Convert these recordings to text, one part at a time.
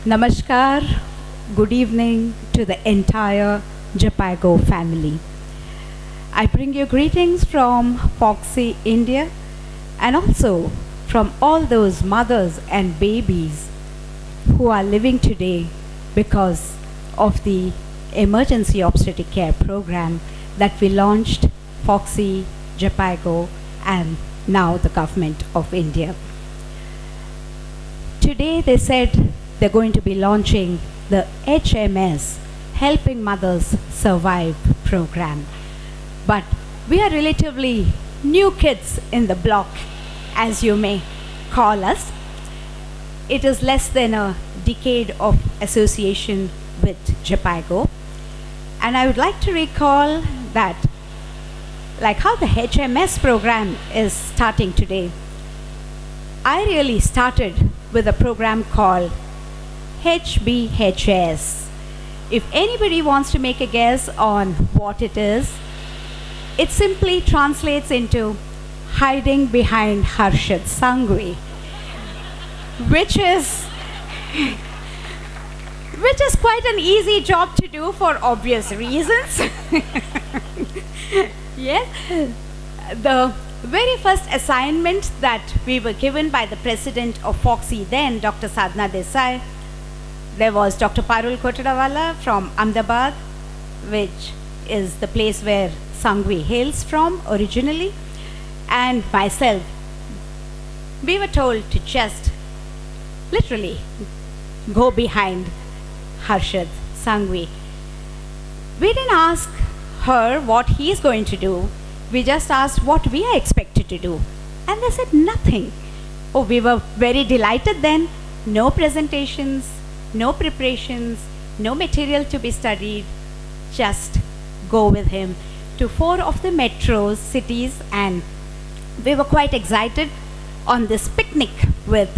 Namaskar, good evening to the entire Jhpiego family. I bring you greetings from FOGSI-India and also from all those mothers and babies who are living today because of the emergency obstetric care program that we launched, FOGSI, Jhpiego, and now the government of India. Today they said they're going to be launching the HMS, Helping Mothers Survive program. But we are relatively new kids in the block, as you may call us. It is less than a decade of association with Jhpiego. And I would like to recall that, like how the HMS program is starting today, I really started with a program called HBHS. If anybody wants to make a guess on what it is, it simply translates into hiding behind Harshad Sanghvi, which is quite an easy job to do for obvious reasons. Yes. The very first assignment that we were given by the president of FOGSI then, Dr. Sadhna Desai, there was Dr. Parul Kotadawala from Ahmedabad, which is the place where Sanghvi hails from originally, and myself. We were told to just literally go behind Harshad Sanghvi. We didn't ask her what he's going to do. We just asked what we are expected to do. And they said nothing. Oh, we were very delighted then. No presentations, no preparations, no material to be studied. Just go with him to 4 of the metro cities, and we were quite excited on this picnic with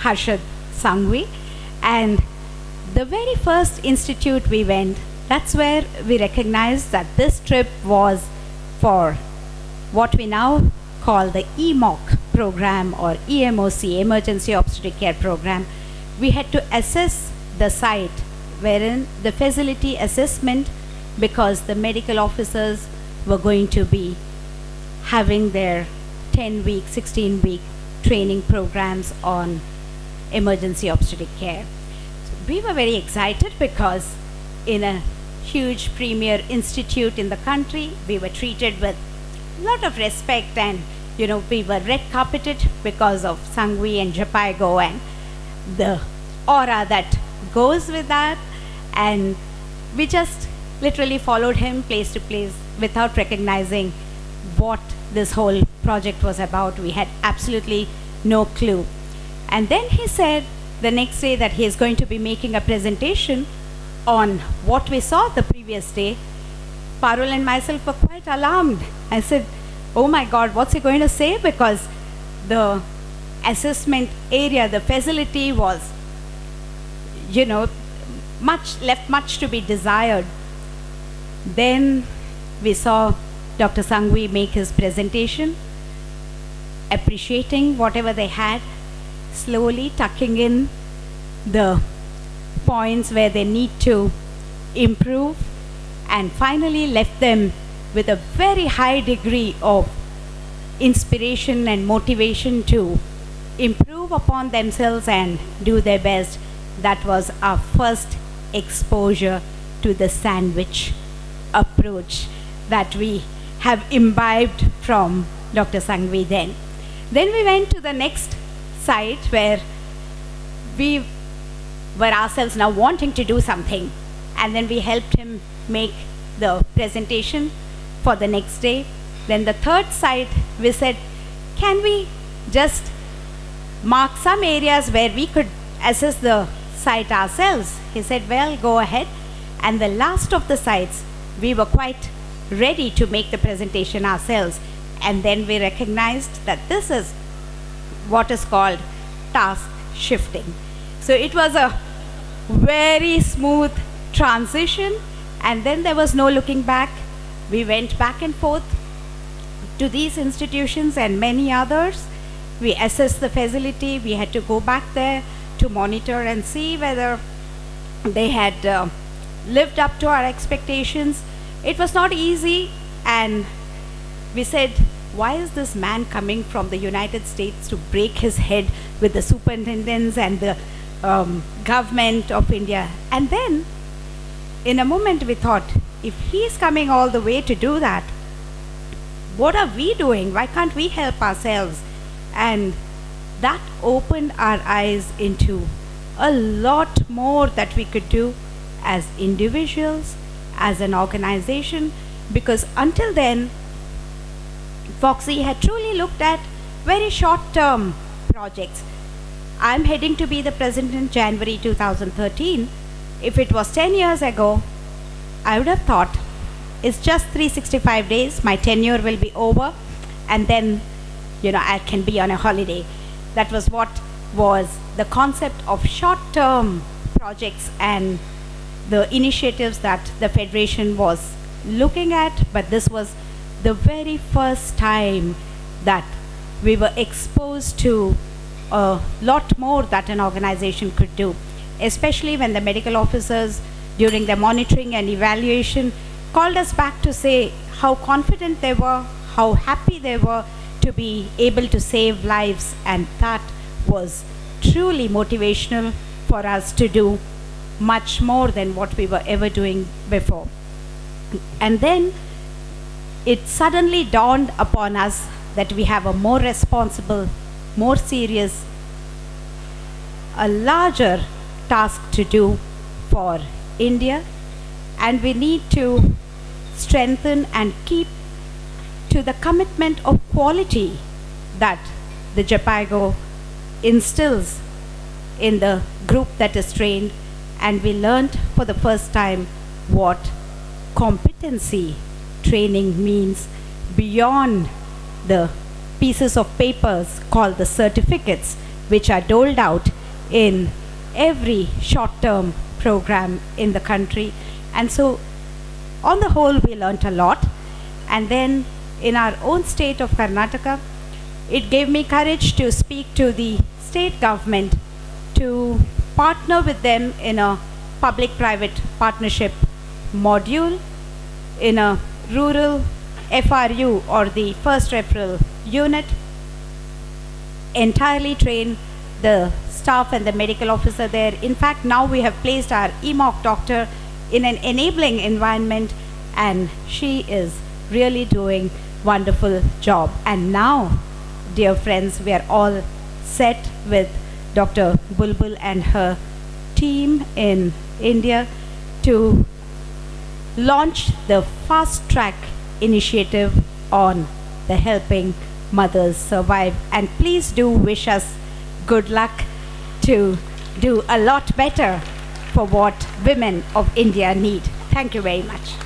Harshad Sanghvi. And the very first institute we went, that's where we recognized that this trip was for what we now call the EMOC program, or EMOC, Emergency Obstetric Care Program. We had to assess the site, wherein the facility assessment, because the medical officers were going to be having their 10-week, 16-week training programs on emergency obstetric care. So we were very excited because in a huge premier institute in the country, we were treated with a lot of respect, and we were red carpeted because of Sanghvi and Jhpiego and the aura that goes with that. And we just literally followed him place to place without recognizing what this whole project was about. We had absolutely no clue. And then he said the next day that he is going to be making a presentation on what we saw the previous day. Parul and myself were quite alarmed. I said, oh my God, what's he going to say? Because the assessment area, the facility was, left much to be desired. Then we saw Dr. Sanghvi make his presentation, appreciating whatever they had, slowly tucking in the points where they need to improve, and finally left them with a very high degree of inspiration and motivation to improve upon themselves and do their best. That was our first exposure to the sandwich approach that we have imbibed from Dr. Sanghvi then. Then we went to the next site where we were ourselves now wanting to do something, and then we helped him make the presentation for the next day. Then the third site, we said, can we just mark some areas where we could assess the site ourselves? He said, well, go ahead. And the last of the sites, we were quite ready to make the presentation ourselves. And then we recognized that this is what is called task shifting. So it was a very smooth transition, and then there was no looking back. We went back and forth to these institutions and many others. We assessed the facility. We had to go back there to monitor and see whether they had lived up to our expectations. It was not easy, and we said, why is this man coming from the United States to break his head with the superintendents and the government of India? And then, in a moment, we thought, if he's coming all the way to do that, what are we doing? Why can't we help ourselves? And that opened our eyes into a lot more that we could do as individuals, as an organization, because until then, FOGSI had truly looked at very short-term projects. I'm heading to be the president in January 2013. If it was 10 years ago, I would have thought, it's just 365 days, my tenure will be over, and then, I can be on a holiday. That was what was the concept of short-term projects and the initiatives that the Federation was looking at, but this was the very first time that we were exposed to a lot more that an organization could do, especially when the medical officers during their monitoring and evaluation called us back to say how confident they were, how happy they were to be able to save lives, and that was truly motivational for us to do much more than what we were ever doing before. And then it suddenly dawned upon us that we have a more responsible, more serious, a larger task to do for India, and we need to strengthen and keep to the commitment of quality that the Jhpiego instills in the group that is trained. And we learned for the first time what competency training means beyond the pieces of papers called the certificates, which are doled out in every short-term program in the country. And so on the whole, we learned a lot. And then in our own state of Karnataka, it gave me courage to speak to the state government to partner with them in a public-private partnership module in a rural FRU, or the first referral unit, entirely train the staff and the medical officer there. In fact, now we have placed our EMOC doctor in an enabling environment, and she is really doing wonderful job. And now, dear friends, we are all set with Dr. Bulbul and her team in India to launch the fast track initiative on the helping mothers survive. And please do wish us good luck to do a lot better for what women of India need. Thank you very much.